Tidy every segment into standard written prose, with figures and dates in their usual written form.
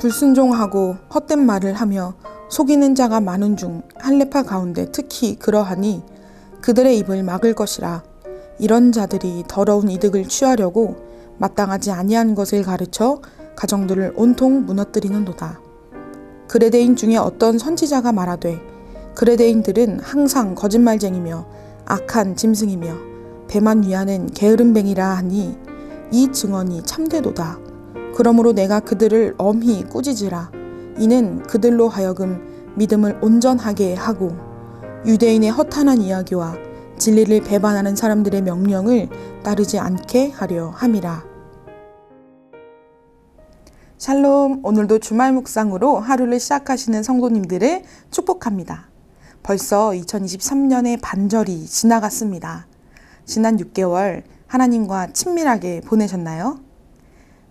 불순종하고 헛된 말을 하며 속이는 자가 많은 중 할례파 가운데 특히 그러하니 그들의 입을 막을 것이라. 이런 자들이 더러운 이득을 취하려고 마땅하지 아니한 것을 가르쳐 가정들을 온통 무너뜨리는도다. 그레데인 중에 어떤 선지자가 말하되 그레데인들은 항상 거짓말쟁이며 악한 짐승이며 배만 위하는 게으름뱅이라 하니 이 증언이 참되도다. 그러므로 내가 그들을 엄히 꾸짖으라. 이는 그들로 하여금 믿음을 온전하게 하고 유대인의 허탄한 이야기와 진리를 배반하는 사람들의 명령을 따르지 않게 하려 함이라. 샬롬, 오늘도 주말 묵상으로 하루를 시작하시는 성도님들을 축복합니다. 벌써 2023년의 반절이 지나갔습니다. 지난 6개월 하나님과 친밀하게 보내셨나요?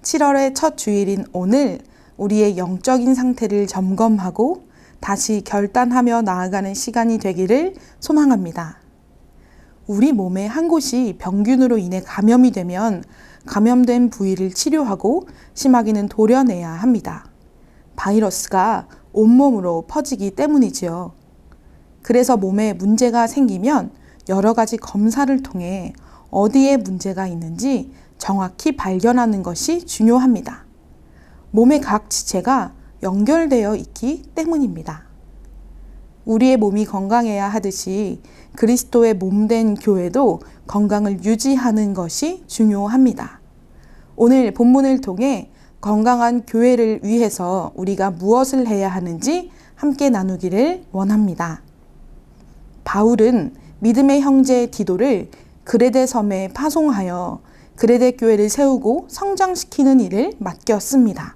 7월의 첫 주일인 오늘 우리의 영적인 상태를 점검하고 다시 결단하며 나아가는 시간이 되기를 소망합니다. 우리 몸의 한 곳이 병균으로 인해 감염이 되면 감염된 부위를 치료하고 심하게는 도려내야 합니다. 바이러스가 온몸으로 퍼지기 때문이지요. 그래서 몸에 문제가 생기면 여러 가지 검사를 통해 어디에 문제가 있는지 정확히 발견하는 것이 중요합니다. 몸의 각 지체가 연결되어 있기 때문입니다. 우리의 몸이 건강해야 하듯이 그리스도의 몸된 교회도 건강을 유지하는 것이 중요합니다. 오늘 본문을 통해 건강한 교회를 위해서 우리가 무엇을 해야 하는지 함께 나누기를 원합니다. 바울은 믿음의 형제 디도를 그레데 섬에 파송하여 그레데 교회를 세우고 성장시키는 일을 맡겼습니다.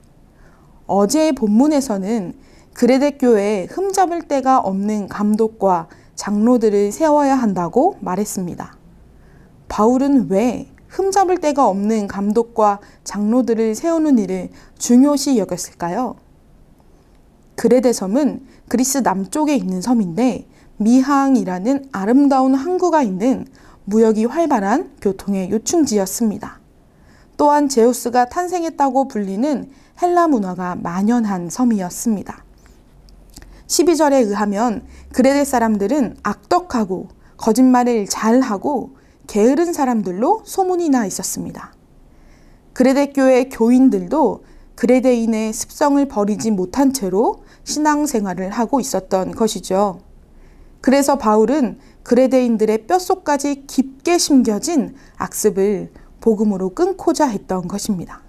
어제의 본문에서는 그레데 교회에 흠잡을 데가 없는 감독과 장로들을 세워야 한다고 말했습니다. 바울은 왜 흠잡을 데가 없는 감독과 장로들을 세우는 일을 중요시 여겼을까요? 그레데 섬은 그리스 남쪽에 있는 섬인데 미항이라는 아름다운 항구가 있는 무역이 활발한 교통의 요충지였습니다. 또한 제우스가 탄생했다고 불리는 헬라 문화가 만연한 섬이었습니다. 12절에 의하면 그레데 사람들은 악덕하고 거짓말을 잘하고 게으른 사람들로 소문이 나 있었습니다. 그레데 교회 교인들도 그레데인의 습성을 버리지 못한 채로 신앙생활을 하고 있었던 것이죠. 그래서 바울은 그레데인들의 뼛속까지 깊게 심겨진 악습을 복음으로 끊고자 했던 것입니다.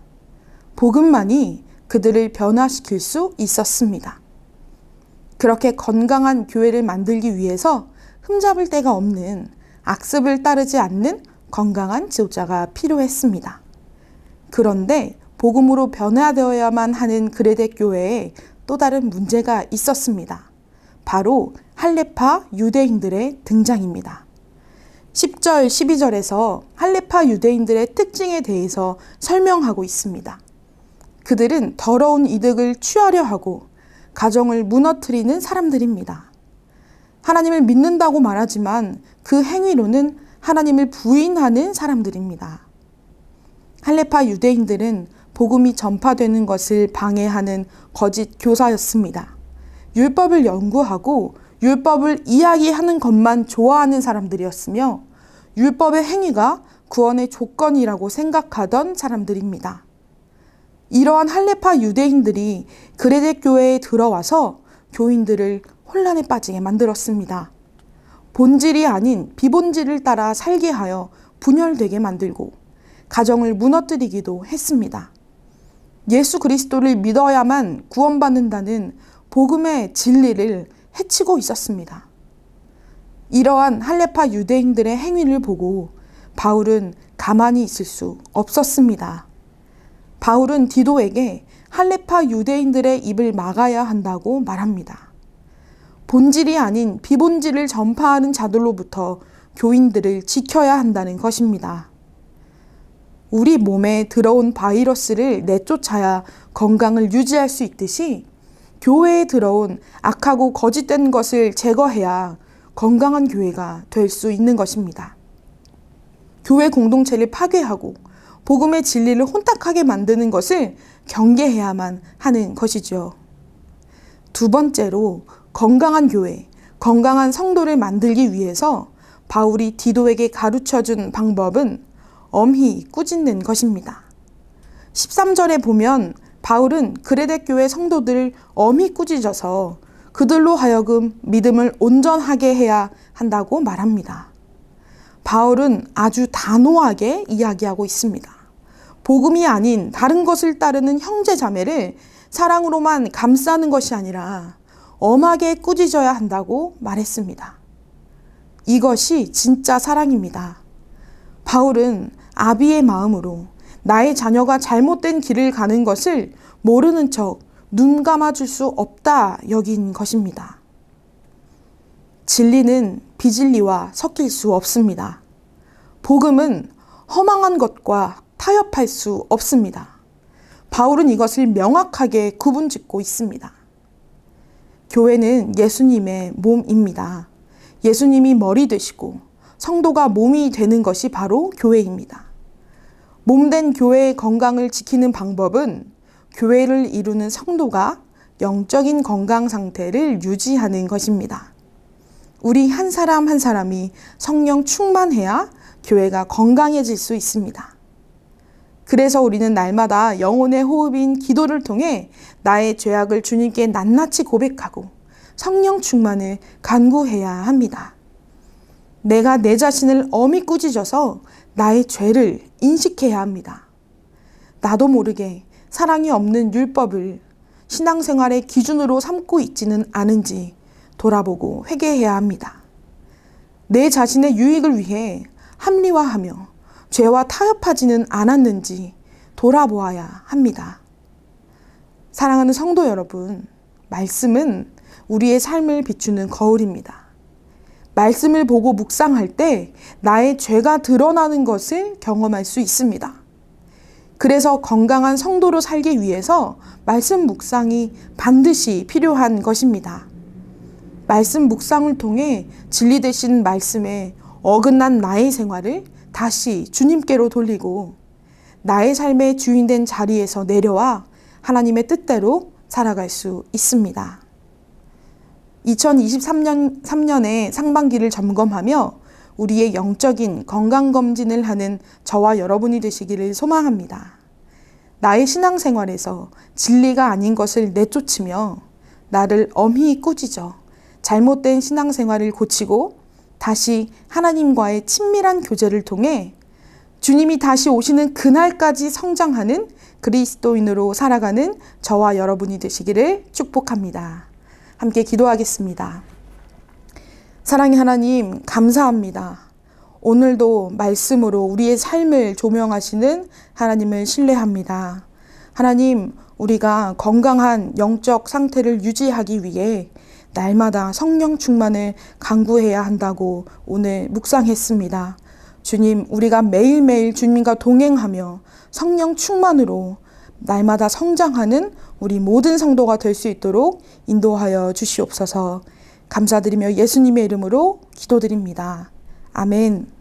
복음만이 그들을 변화시킬 수 있었습니다. 그렇게 건강한 교회를 만들기 위해서 흠잡을 데가 없는 악습을 따르지 않는 건강한 지도자가 필요했습니다. 그런데 복음으로 변화되어야만 하는 그레데 교회에 또 다른 문제가 있었습니다. 바로 할례파 유대인들의 등장입니다. 10절, 12절에서 할례파 유대인들의 특징에 대해서 설명하고 있습니다. 그들은 더러운 이득을 취하려 하고 가정을 무너뜨리는 사람들입니다. 하나님을 믿는다고 말하지만 그 행위로는 하나님을 부인하는 사람들입니다. 할례파 유대인들은 복음이 전파되는 것을 방해하는 거짓 교사였습니다. 율법을 연구하고 율법을 이야기하는 것만 좋아하는 사람들이었으며 율법의 행위가 구원의 조건이라고 생각하던 사람들입니다. 이러한 할례파 유대인들이 그레데 교회에 들어와서 교인들을 혼란에 빠지게 만들었습니다. 본질이 아닌 비본질을 따라 살게 하여 분열되게 만들고 가정을 무너뜨리기도 했습니다. 예수 그리스도를 믿어야만 구원받는다는 복음의 진리를 해치고 있었습니다. 이러한 할례파 유대인들의 행위를 보고 바울은 가만히 있을 수 없었습니다. 바울은 디도에게 할례파 유대인들의 입을 막아야 한다고 말합니다. 본질이 아닌 비본질을 전파하는 자들로부터 교인들을 지켜야 한다는 것입니다. 우리 몸에 들어온 바이러스를 내쫓아야 건강을 유지할 수 있듯이 교회에 들어온 악하고 거짓된 것을 제거해야 건강한 교회가 될 수 있는 것입니다. 교회 공동체를 파괴하고 복음의 진리를 혼탁하게 만드는 것을 경계해야만 하는 것이죠. 두 번째로 건강한 교회, 건강한 성도를 만들기 위해서 바울이 디도에게 가르쳐준 방법은 엄히 꾸짖는 것입니다. 13절에 보면 바울은 그레데 교회 성도들을 엄히 꾸짖어서 그들로 하여금 믿음을 온전하게 해야 한다고 말합니다. 바울은 아주 단호하게 이야기하고 있습니다. 복음이 아닌 다른 것을 따르는 형제 자매를 사랑으로만 감싸는 것이 아니라 엄하게 꾸짖어야 한다고 말했습니다. 이것이 진짜 사랑입니다. 바울은 아비의 마음으로 나의 자녀가 잘못된 길을 가는 것을 모르는 척 눈 감아줄 수 없다 여긴 것입니다. 진리는 비진리와 섞일 수 없습니다. 복음은 허망한 것과 타협할 수 없습니다. 바울은 이것을 명확하게 구분짓고 있습니다. 교회는 예수님의 몸입니다. 예수님이 머리 되시고 성도가 몸이 되는 것이 바로 교회입니다. 몸된 교회의 건강을 지키는 방법은 교회를 이루는 성도가 영적인 건강 상태를 유지하는 것입니다. 우리 한 사람 한 사람이 성령 충만해야 교회가 건강해질 수 있습니다. 그래서 우리는 날마다 영혼의 호흡인 기도를 통해 나의 죄악을 주님께 낱낱이 고백하고 성령 충만을 간구해야 합니다. 내가 내 자신을 엄히 꾸짖어서 나의 죄를 인식해야 합니다. 나도 모르게 사랑이 없는 율법을 신앙생활의 기준으로 삼고 있지는 않은지 돌아보고 회개해야 합니다. 내 자신의 유익을 위해 합리화하며 죄와 타협하지는 않았는지 돌아보아야 합니다. 사랑하는 성도 여러분, 말씀은 우리의 삶을 비추는 거울입니다. 말씀을 보고 묵상할 때 나의 죄가 드러나는 것을 경험할 수 있습니다. 그래서 건강한 성도로 살기 위해서 말씀 묵상이 반드시 필요한 것입니다. 말씀 묵상을 통해 진리 되신 말씀에 어긋난 나의 생활을 다시 주님께로 돌리고 나의 삶의 주인된 자리에서 내려와 하나님의 뜻대로 살아갈 수 있습니다. 2023년의 상반기를 점검하며 우리의 영적인 건강검진을 하는 저와 여러분이 되시기를 소망합니다. 나의 신앙생활에서 진리가 아닌 것을 내쫓으며 나를 엄히 꾸짖어 잘못된 신앙생활을 고치고 다시 하나님과의 친밀한 교제를 통해 주님이 다시 오시는 그날까지 성장하는 그리스도인으로 살아가는 저와 여러분이 되시기를 축복합니다. 함께 기도하겠습니다. 사랑의 하나님, 감사합니다. 오늘도 말씀으로 우리의 삶을 조명하시는 하나님을 신뢰합니다. 하나님, 우리가 건강한 영적 상태를 유지하기 위해 날마다 성령 충만을 간구해야 한다고 오늘 묵상했습니다. 주님, 우리가 매일매일 주님과 동행하며 성령 충만으로 날마다 성장하는 우리 모든 성도가 될 수 있도록 인도하여 주시옵소서. 감사드리며 예수님의 이름으로 기도드립니다. 아멘.